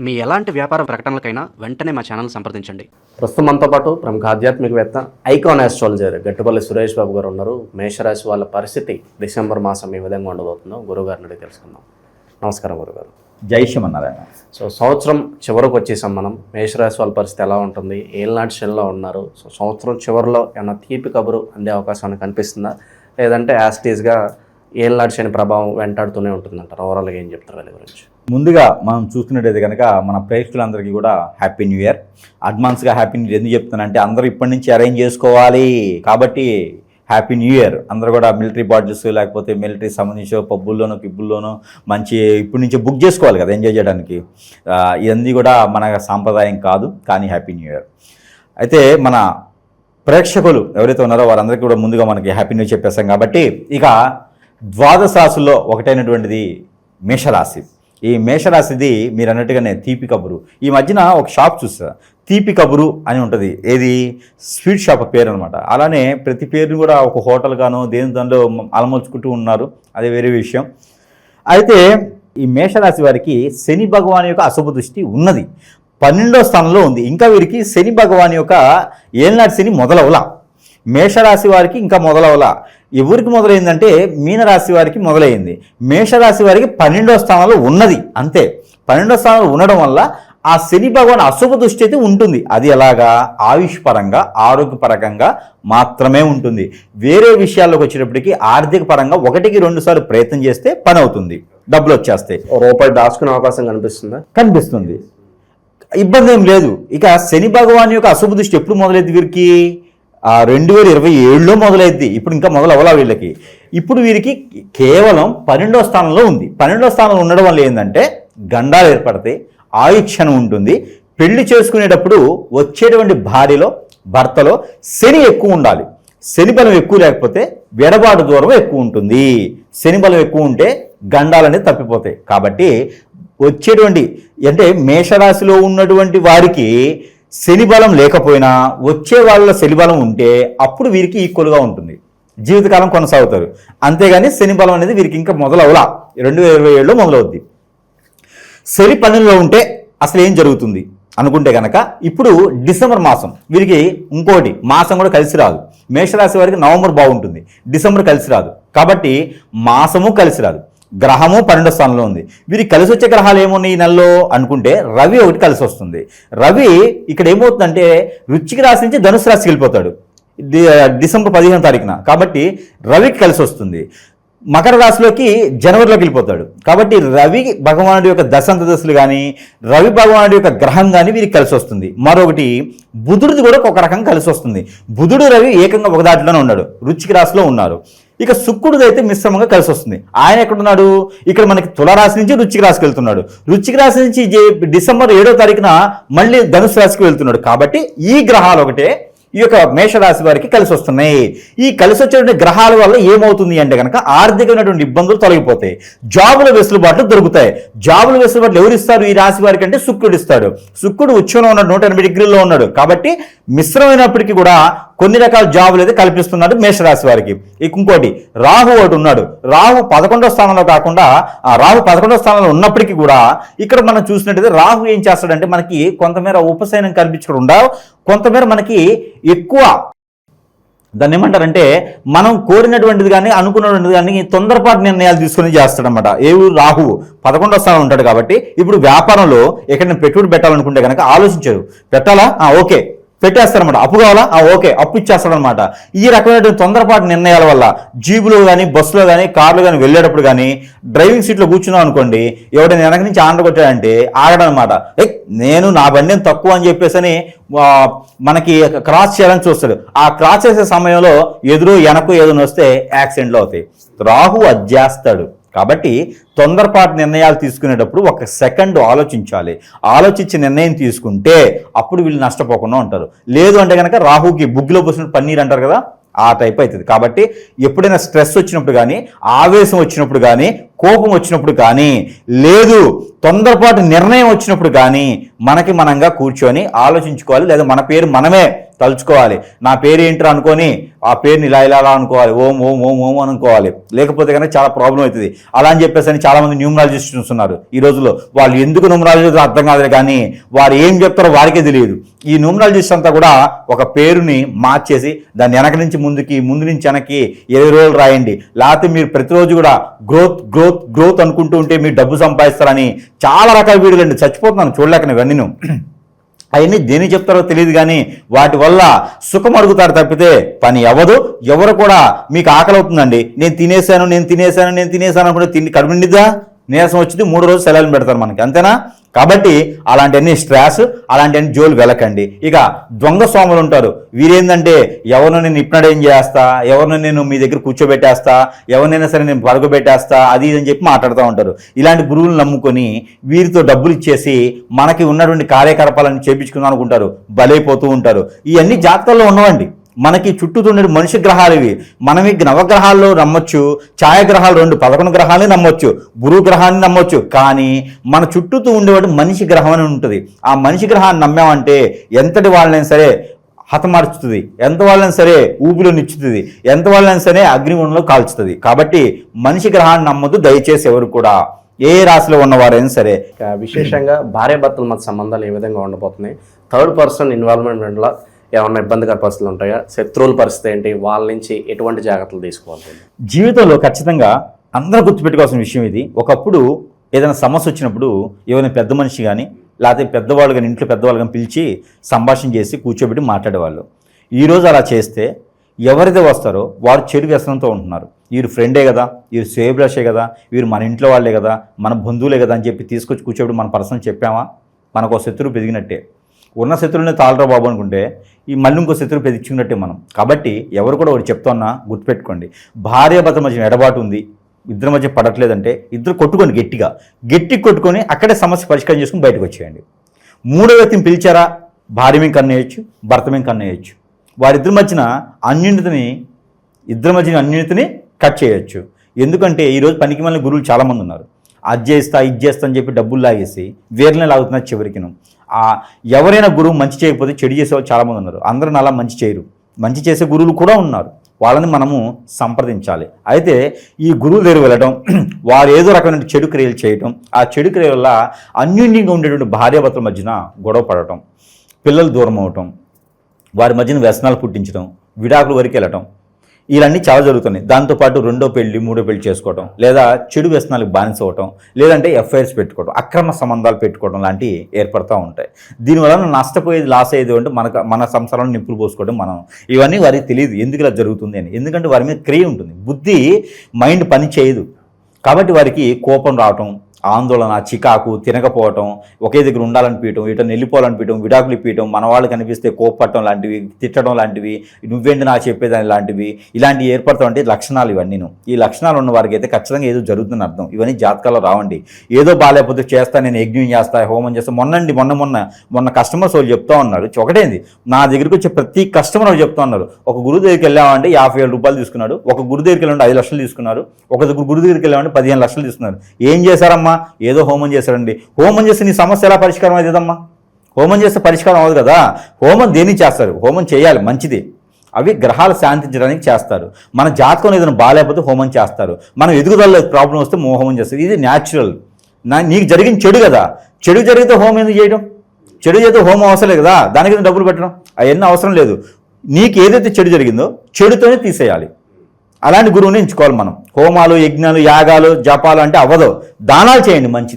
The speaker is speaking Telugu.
మీ ఎలాంటి వ్యాపార ప్రకటనలకైనా వెంటనే మా ఛానల్ సంప్రదించండి. ప్రస్తుతం మనతో పాటు ప్రముఖ ఆధ్యాత్మికవేత్త ఐకాన్ ఆస్ట్రాలజర్ గట్టుపల్లి సురేష్ బాబు గారు ఉన్నారు. మేషరాశి వాళ్ళ పరిస్థితి డిసెంబర్ మాసం ఈ విధంగా ఉండబోతుందో గురువుగారిని అడిగి తెలుసుకుందాం. నమస్కారం గురుగారు. జై శ్రీమన్నారాయణ. సో సంవత్సరం చివరకు వచ్చేసాం మనం. మేషరాశి వాళ్ళ పరిస్థితి ఎలా ఉంటుంది? ఏళ్ళనాటి శనిలో ఉన్నారు. సో సంవత్సరం చివరిలో ఏమన్నా తీపి కబురు అందే అవకాశం కనిపిస్తుందా, లేదంటే యాస్టీస్గా ఏళ్ళనాటి శని ప్రభావం వెంటాడుతూనే ఉంటుందంటారు? ఓవరాల్గా ఏం చెప్తారు వీళ్ళ గురించి? ముందుగా మనం చూస్తున్నట్టయితే కనుక మన ప్రేక్షకులందరికీ కూడా హ్యాపీ న్యూ ఇయర్. అడ్వాన్స్గా హ్యాపీ న్యూ ఇయర్ ఎందుకు చెప్తానంటే అందరూ ఇప్పటి నుంచి అరేంజ్ చేసుకోవాలి కాబట్టి హ్యాపీ న్యూ ఇయర్. అందరూ కూడా మిలిటరీ బాటిల్స్ లేకపోతే మిలిటరీ సంబంధించిన పబ్బుల్లోనూ కిబ్బుల్లోనూ మంచి ఇప్పటి నుంచి బుక్ చేసుకోవాలి కదా ఎంజాయ్ చేయడానికి. ఇవన్నీ కూడా మన సాంప్రదాయం కాదు, కానీ హ్యాపీ న్యూ ఇయర్. అయితే మన ప్రేక్షకులు ఎవరైతే ఉన్నారో వారందరికీ కూడా ముందుగా మనకి హ్యాపీ న్యూ ఇయర్ చెప్పేస్తాం కాబట్టి ఇక ద్వాదశ రాశుల్లో ఒకటైనటువంటిది మేషరాశి. ఈ మేషరాశిది మీరు అన్నట్టుగానే తీపి కబురు. ఈ మధ్యన ఒక షాప్ చూసా, తీపి కబురు అని ఉంటుంది. ఏది స్వీట్ షాప్ పేరు అనమాట. అలానే ప్రతి పేరుని కూడా ఒక హోటల్ గాను దేని దానిలో అలమోల్చుకుంటూ ఉన్నారు, అదే వేరే విషయం. అయితే ఈ మేషరాశి వారికి శని భగవాన్ యొక్క అశుభ దృష్టి ఉన్నది, 12వ స్థానంలో ఉంది. ఇంకా వీరికి శని భగవాన్ యొక్క ఏళ్ళనాటి శని మొదలవలా. మేషరాశి వారికి ఇంకా మొదలవలా. ఎవరికి మొదలైందంటే మీనరాశి వారికి మొదలైంది. మేషరాశి వారికి 12వ స్థానంలో ఉన్నది, అంతే. 12వ స్థానంలో ఉండడం వల్ల ఆ శని భగవాన్ అశుభ దృష్టి అయితే ఉంటుంది. అది ఎలాగా? ఆయుష్ పరంగా ఆరోగ్యపరంగా మాత్రమే ఉంటుంది. వేరే విషయాల్లోకి వచ్చేటప్పటికి ఆర్థిక పరంగా 1-2 సార్లు ప్రయత్నం చేస్తే పని అవుతుంది, డబ్బులు వచ్చేస్తాయి. రూపాయి దాచుకునే అవకాశం కనిపిస్తుందా? కనిపిస్తుంది, ఇబ్బంది ఏం లేదు. ఇక శని భగవాన్ యొక్క అశుభ దృష్టి ఎప్పుడు మొదలైంది వీరికి? 2027లో మొదలైద్ది. ఇప్పుడు ఇంకా మొదలవలా వీళ్ళకి. ఇప్పుడు వీరికి కేవలం 12వ స్థానంలో ఉంది. 12వ స్థానంలో ఉండడం వల్ల ఏంటంటే గండాలు ఏర్పడతాయి, ఆయుక్షణం ఉంటుంది. పెళ్లి చేసుకునేటప్పుడు వచ్చేటువంటి భార్యలో భర్తలో శని ఎక్కువ ఉండాలి. శని బలం ఎక్కువ లేకపోతే వెడబాటు దూరం ఎక్కువ ఉంటుంది. శని బలం ఎక్కువ ఉంటే గండాలనేది తప్పిపోతాయి. కాబట్టి వచ్చేటువంటి అంటే మేషరాశిలో ఉన్నటువంటి వారికి శని బలం లేకపోయినా వచ్చే వాళ్ళ శని బలం ఉంటే అప్పుడు వీరికి ఈక్వల్గా ఉంటుంది, జీవితకాలం కొనసాగుతారు. అంతేగాని శని బలం అనేది వీరికి ఇంకా మొదలవలా, 2027లో మొదలవుద్ది. శని 12లో ఉంటే అసలు ఏం జరుగుతుంది అనుకుంటే కనుక ఇప్పుడు డిసెంబర్ మాసం వీరికి ఇంకోటి మాసం కూడా కలిసి రాదు. మేషరాశి వారికి నవంబర్ బాగుంటుంది, డిసెంబర్ కలిసి రాదు. కాబట్టి మాసము కలిసి రాదు. గ్రహము 12వ స్థానంలో ఉంది. వీరికి కలిసి వచ్చే గ్రహాలు ఏమున్నాయి ఈ నెలలో అనుకుంటే రవి ఒకటి కలిసి వస్తుంది. రవి ఇక్కడ ఏమవుతుందంటే వృశ్చిక రాశి నుంచి ధనుసు రాశికి వెళ్ళిపోతాడు డిసెంబర్ 15వ తారీఖున. కాబట్టి రవికి కలిసి వస్తుంది. మకర రాశిలోకి జనవరిలోకి వెళ్ళిపోతాడు. కాబట్టి రవి భగవానుడి యొక్క దశలు కానీ రవి భగవానుడి యొక్క గ్రహం కానీ వీరికి కలిసి వస్తుంది. మరొకటి బుధుడిది కూడా ఒక రకంగా కలిసి వస్తుంది. బుధుడు రవి ఏకంగా ఒక దాటిలోనే ఉన్నాడు, వృశ్చిక రాశిలో ఉన్నారు. ఇక శుక్రుడు అయితే మిశ్రమంగా కలిసి వస్తుంది. ఆయన ఎక్కడున్నాడు? ఇక్కడ మనకి తులారాశి నుంచి వృశ్చిక రాశికి వెళ్తున్నాడు. వృశ్చిక రాశి నుంచి డిసెంబర్ 7వ తారీఖున మళ్ళీ ధనుసు రాశికి వెళ్తున్నాడు. కాబట్టి ఈ గ్రహాలు ఒకటే ఈ యొక్క మేషరాశి వారికి కలిసి వస్తున్నాయి. ఈ కలిసి వచ్చేటువంటి గ్రహాల వల్ల ఏమవుతుంది అంటే కనుక ఆర్థికమైనటువంటి ఇబ్బందులు తొలగిపోతాయి, జాబుల వెసులుబాట్లు దొరుకుతాయి. జాబుల వెసులుబాట్లు ఎవరు ఇస్తారు ఈ రాశి వారికి అంటే శుక్రుడు ఇస్తాడు. శుక్రుడు ఉచ్చంలో ఉన్నాడు, 180 డిగ్రీల్లో ఉన్నాడు. కాబట్టి మిశ్రమైనప్పటికీ కూడా కొన్ని రకాల జాబులు అయితే కల్పిస్తున్నాడు మేషరాశి వారికి. ఇంకోటి రాహు ఒకటి ఉన్నాడు. రాహు 11వ స్థానంలో కాకుండా రాహు 11వ స్థానంలో ఉన్నప్పటికీ కూడా ఇక్కడ మనం చూసినట్టయితే రాహు ఏం చేస్తాడంటే మనకి కొంతమేర ఉపశయనం కల్పించకుండా కొంతమేర మనకి ఎక్కువ దాన్ని ఏమంటారంటే మనం కోరినటువంటిది కానీ అనుకున్నటువంటిది కానీ తొందరపాటు నిర్ణయాలు తీసుకుని చేస్తాడనమాట. రాహు 11వ స్థానంలో ఉంటాడు. కాబట్టి ఇప్పుడు వ్యాపారంలో ఎక్కడైనా పెట్టుబడి పెట్టాలనుకుంటే కనుక ఆలోచించారు, పెట్టాలా ఓకే పెట్టేస్తారనమాట. అప్పు కావాలా ఓకే అప్పు ఇచ్చేస్తాడనమాట. ఈ రకమైనటువంటి తొందరపాటు నిర్ణయాల వల్ల జీబులో కానీ బస్సులో కానీ కార్లో కానీ వెళ్ళేటప్పుడు కానీ డ్రైవింగ్ సీట్లో కూర్చున్నాం అనుకోండి, ఎవడైనా వెనక నుంచి ఆంధ్ర కొట్టాడంటే ఆగడనమాట. నేను నా బండి తక్కువ అని చెప్పేసి మనకి క్రాస్ చేయాలని చూస్తాడు. ఆ క్రాస్ చేసే సమయంలో ఎదురు వెనక ఏదైనా వస్తే యాక్సిడెంట్లు అవుతాయి. రాహు అజ్జేస్తాడు. కాబట్టి తొందరపాటు నిర్ణయాలు తీసుకునేటప్పుడు 1 సెకండ్ ఆలోచించాలి. ఆలోచించి నిర్ణయం తీసుకుంటే అప్పుడు వీళ్ళు నష్టపోకుండా ఉంటారు. లేదు అంటే కనుక రాహుకి బుగ్గిలో పోసినట్టు పన్నీర్ అంటారు కదా, ఆ టైప్ అవుతుంది. కాబట్టి ఎప్పుడైనా స్ట్రెస్ వచ్చినప్పుడు కానీ ఆవేశం వచ్చినప్పుడు కానీ కోపం వచ్చినప్పుడు కానీ లేదు తొందరపాటు నిర్ణయం వచ్చినప్పుడు కానీ మనంగా కూర్చొని ఆలోచించుకోవాలి. లేదా మన పేరు మనమే తలుచుకోవాలి. నా పేరు ఏంటో అనుకొని ఆ పేరుని ఇలా ఇలా అనుకోవాలి, ఓం ఓం ఓం ఓం అనుకోవాలి. లేకపోతే కనుక చాలా ప్రాబ్లం అవుతుంది. అలా అని చెప్పేసి అని చాలామంది న్యూమరాలజిస్ట్స్ ఉన్నారు ఈ రోజుల్లో. వాళ్ళు ఎందుకు న్యూమరాలజిస్ట్ అర్థం కాదు, కానీ వారు ఏం చెప్తారో వారికే తెలియదు. ఈ న్యూమరాలజిస్ట్ అంతా కూడా ఒక పేరుని మార్చేసి దాన్ని వెనక నుంచి ముందుకి, ముందు నుంచి వెనక్కి 20 రోజులు రాయండి. లేకపోతే మీరు ప్రతిరోజు కూడా గ్రోత్ గ్రోత్ గ్రోత్ అనుకుంటూ ఉంటే మీరు డబ్బు సంపాదిస్తారని చాలా రకాల వీడియోలు అండి. చచ్చిపోతున్నాను చూడలేక ఇవన్నీ. అవన్నీ దేని చెప్తారో తెలియదు, కానీ వాటి వల్ల సుఖం అడుగుతారు తప్పితే పని అవ్వదు. ఎవరు కూడా మీకు ఆకలి అవుతుందండి, నేను తినేసాను అనుకుంటే తిండి కడుపు నిండిద్దా? నీరసం వచ్చింది, 3 రోజులు సెలవులు పెడతారు మనకి, అంతేనా? కాబట్టి అలాంటివన్నీ స్ట్రెస్, అలాంటివన్నీ జోలు వెళ్ళకండి. ఇక దొంగ స్వాములు ఉంటారు. వీరేందంటే ఎవరినో నేను ఇప్నడేం చేస్తా, ఎవరినో నేను మీ దగ్గర కూర్చోబెట్టేస్తా, ఎవరినైనా సరే నేను పడుకోబెట్టేస్తా, అది ఇది అని చెప్పి మాట్లాడుతూ ఉంటారు. ఇలాంటి గురువులు నమ్ముకొని వీరితో డబ్బులు ఇచ్చేసి మనకి ఉన్నటువంటి కార్యకలాపాలను చేపించుకుందాం అనుకుంటారు, బలైపోతూ ఉంటారు. ఇవన్నీ జాతకాల్లో ఉన్నవండి. మనకి చుట్టూతుండే మనిషి గ్రహాలు ఇవి. మనం ఈ నవగ్రహాల్లో నమ్మొచ్చు, ఛాయాగ్రహాలు 11 గ్రహాలని నమ్మొచ్చు, గురువు గ్రహాన్ని నమ్మొచ్చు, కానీ మన చుట్టూతూ ఉండేవాడు మనిషి గ్రహం అని ఉంటుంది. ఆ మనిషి గ్రహాన్ని నమ్మామంటే ఎంతటి వాళ్ళైనా సరే హతమార్చుతుంది, ఎంత వాళ్ళని సరే ఊపిలో నిచ్చుతుంది, ఎంత వాళ్ళని సరే అగ్నిగుండంలో కాల్చుతుంది. కాబట్టి మనిషి గ్రహాన్ని నమ్మొద్దు దయచేసి ఎవరు కూడా, ఏ రాశిలో ఉన్నవారైనా సరే. విశేషంగా భార్యాభర్తల మధ్య సంబంధాలు ఏ విధంగా ఉండబోతున్నాయి? థర్డ్ పర్సన్ ఇన్వాల్వ్మెంట్లో ఏమన్నా ఇబ్బందికర పరిస్థితులు ఉంటాయా? శత్రువుల పరిస్థితి ఏంటి? వాళ్ళ నుంచి ఎటువంటి జాగ్రత్తలు తీసుకోవాలి? జీవితంలో ఖచ్చితంగా అందరూ గుర్తుపెట్టుకోవాల్సిన విషయం ఇది. ఒకప్పుడు ఏదైనా సమస్య వచ్చినప్పుడు ఏమైనా పెద్ద మనిషి కానీ లేకపోతే పెద్దవాళ్ళు కానీ, ఇంట్లో పెద్దవాళ్ళు కానీ పిలిచి సంభాషణ చేసి కూర్చోబెట్టి మాట్లాడేవాళ్ళు. ఈరోజు అలా చేస్తే ఎవరైతే వస్తారో వారు చెడు వ్యసనంతో ఉంటున్నారు. వీరు ఫ్రెండే కదా, వీరు శ్రేయభిలాషే కదా, వీరు మన ఇంట్లో వాళ్ళే కదా, మన బంధువులే కదా అని చెప్పి తీసుకొచ్చి కూర్చోబెట్టి మన పర్సనల్ చెప్పామా, మనకు శత్రువు పెరిగినట్టే. ఉన్న శత్రువుని తాళరా బాబు అనుకుంటే ఈ మళ్ళీ ఇంకో శత్రువు పెంచుకున్నట్టే మనం. కాబట్టి ఎవరు కూడా ఒకటి చెప్తున్నా గుర్తుపెట్టుకోండి, భార్యాభర్తల మధ్య ఎడబాటు ఉంది, ఇద్దరి మధ్య పడట్లేదంటే ఇద్దరు కొట్టుకోండి, గట్టి కొట్టుకొని అక్కడే సమస్య పరిష్కారం చేసుకుని బయటకు వచ్చేయండి. మూడో వ్యక్తిని పిలిచారా, భార్య మీద కన్నేయచ్చు, భర్త మీద కన్నేయచ్చు. వారిద్దరి మధ్యన అన్యోన్యతని కట్ చేయొచ్చు. ఎందుకంటే ఈరోజు పనికి మళ్ళీ గురువులు చాలామంది ఉన్నారు. అది చేస్తా ఇది చేస్తా అని చెప్పి డబ్బులు లాగేసి వేర్లనే లాగుతున్నారు చివరికిను. ఎవరైనా గురువు మంచి చేయకపోతే చెడు చేసేవాళ్ళు చాలామంది ఉన్నారు. అందరూ అలా మంచి చేయరు, మంచి చేసే గురువులు కూడా ఉన్నారు. వాళ్ళని మనము సంప్రదించాలి. అయితే ఈ గురువు దగ్గర వెళ్ళడం, వారు ఏదో రకమైన చెడు క్రియలు చేయటం, ఆ చెడు క్రియ వల్ల అన్యోన్యంగా ఉండేటువంటి భార్యాభర్తల మధ్యన గొడవ పడటం, పిల్లలు దూరం అవటం, వారి మధ్యన వ్యసనాలు పుట్టించడం, విడాకుల వరకు వెళ్ళటం, ఇవన్నీ చాలా జరుగుతున్నాయి. దాంతోపాటు 2వ పెళ్లి 3వ పెళ్లి చేసుకోవటం, లేదా చెడు వ్యసనాలకు బానిస అవ్వటం, లేదంటే ఎఫ్ఐఆర్స్ పెట్టుకోవడం, అక్రమ సంబంధాలు పెట్టుకోవడం లాంటివి ఏర్పడుతూ ఉంటాయి. దీనివల్ల నష్టపోయేది, లాస్ అయ్యేది అంటే మన సంసారంలో నిప్పులు పోసుకోవడం. ఇవన్నీ వారికి తెలియదు ఎందుకు ఇలా జరుగుతుంది అని. ఎందుకంటే వారి మీద క్రియ ఉంటుంది, బుద్ధి మైండ్ పని చేయదు. కాబట్టి వారికి కోపం రావటం, ఆందోళన, చికాకు, తినకపోవటం, ఒకే దగ్గర ఉండాలనిపించడం, ఇటని వెళ్ళిపోవాలనిపించడం, విడాకులు ఇప్పించడం, మన వాళ్ళు కనిపిస్తే కోప్పట్టడం లాంటివి, తిట్టడం లాంటివి, నువ్వేంటి నాకు చెప్పేదాని లాంటివి, ఇలాంటివి ఏర్పడతాం. అంటే లక్షణాలు ఇవన్నీను. ఈ లక్షణాలు ఉన్న వారికి అయితే ఖచ్చితంగా ఏదో జరుగుతుందని అర్థం. ఇవన్నీ జాతకాల్లో రావండి. ఏదో బాగాలేకపోతే చేస్తా, నేను యజ్ఞం చేస్తా, హోమం చేస్తా. మొన్న కస్టమర్స్ వాళ్ళు చెప్తా ఉన్నారు. ఒకటేంది, నా దగ్గరికి వచ్చే ప్రతి కస్టమర్ వాళ్ళు చెప్తా ఉన్నారు, ఒక గురువు దగ్గరికి వెళ్ళామంటే 50,000 రూపాయలు తీసుకున్నాడు, ఒక గురువు దగ్గరికి వెళ్ళామంటే 5 లక్షలు తీసుకున్నారు, ఒక గురువు దగ్గరికి వెళ్ళామంటే 15 లక్షలు తీసుకున్నారు. ఏం చేశారమ్మా? ఏదో హోమం చేశారండి. హోమం చేస్తే నీ సమస్య ఎలా పరిష్కారం అవుతుందమ్మా? హోమం చేస్తే పరిష్కారం అవ్వదు కదా. హోమం దేనికి చేస్తారు? హోమం చేయాలి, మంచిది. అవి గ్రహాలు శాంతించడానికి చేస్తారు. మన జాతకం ఏదైనా బాగాలేకపోతే హోమం చేస్తారు. మనం ఎదుగుదల ప్రాబ్లం వస్తే హోమం చేస్తారు. ఇది న్యాచురల్. నీకు జరిగిన చెడు కదా, చెడు జరిగితే హోమం ఎందుకు చేయడం? చెడు చేస్తే హోమం అవసరం లేదు కదా, దానికి డబ్బులు పెట్టడం అవన్నీ అవసరం లేదు. నీకు ఏదైతే చెడు జరిగిందో చెడుతోనే తీసేయాలి. అలాంటి గురువుని ఎంచుకోవాలి మనం. హోమాలు, యజ్ఞాలు, యాగాలు, జపాలు అంటే అవ్వదు. దానాలు చేయండి, మంచిది.